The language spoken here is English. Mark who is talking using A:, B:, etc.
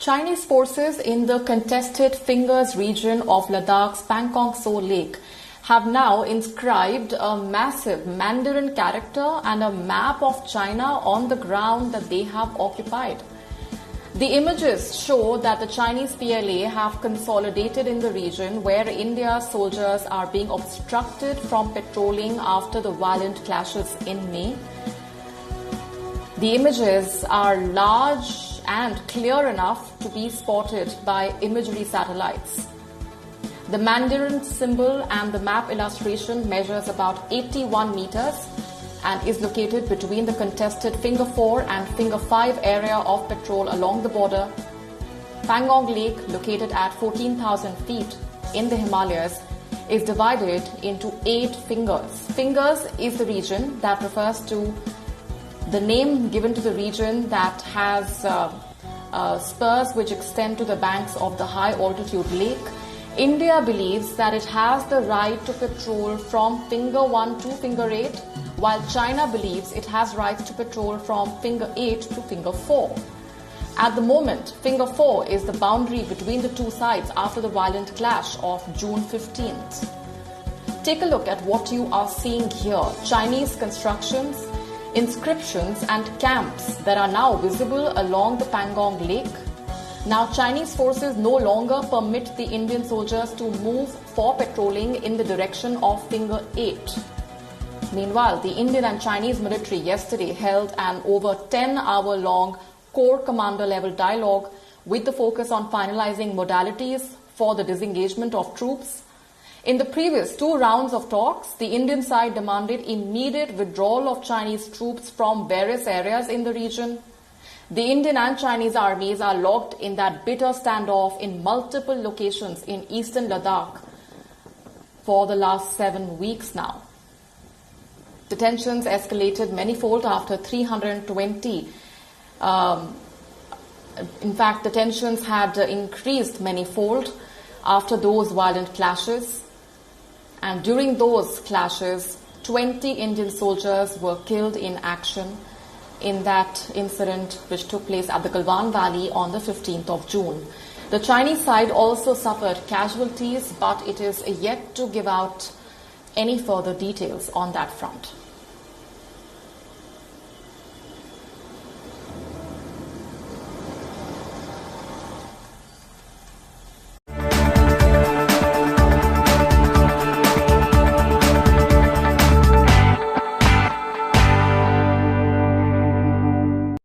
A: Chinese forces in the contested Fingers region of Ladakh's Pangong Tso Lake have now inscribed a massive Mandarin character and a map of China on the ground that they have occupied. The images show that the Chinese PLA have consolidated in the region where India's soldiers are being obstructed from patrolling after the violent clashes in May. The images are large and clear enough to be spotted by imagery satellites. The Mandarin symbol and the map illustration measures about 81 meters and is located between the contested Finger 4 and Finger 5 area of patrol along the border. Pangong Lake, located at 14,000 feet in the Himalayas, is divided into 8 fingers. Fingers is the region that refers to the name given to the region that has spurs which extend to the banks of the high altitude lake. India believes that it has the right to patrol from Finger 1 to Finger 8, while China believes it has rights to patrol from Finger 8 to Finger 4. At the moment, Finger 4 is the boundary between the two sides after the violent clash of June 15th. Take a look at what you are seeing here. Chinese constructions, inscriptions and camps that are now visible along the Pangong Lake. Now, Chinese forces no longer permit the Indian soldiers to move for patrolling in the direction of Finger 8. Meanwhile, the Indian and Chinese military yesterday held an over 10-hour-long Corps Commander level dialogue with the focus on finalizing modalities for the disengagement of troops. In the previous 2 rounds of talks, the Indian side demanded immediate withdrawal of Chinese troops from various areas in the region. The Indian and Chinese armies are locked in that bitter standoff in multiple locations in eastern Ladakh for the last 7 weeks now. The tensions escalated manyfold after 320. In fact, the tensions had increased manyfold after those violent clashes. And during those clashes, 20 Indian soldiers were killed in action in that incident which took place at the Galwan Valley on the 15th of June. The Chinese side also suffered casualties, but it is yet to give out any further details on that front.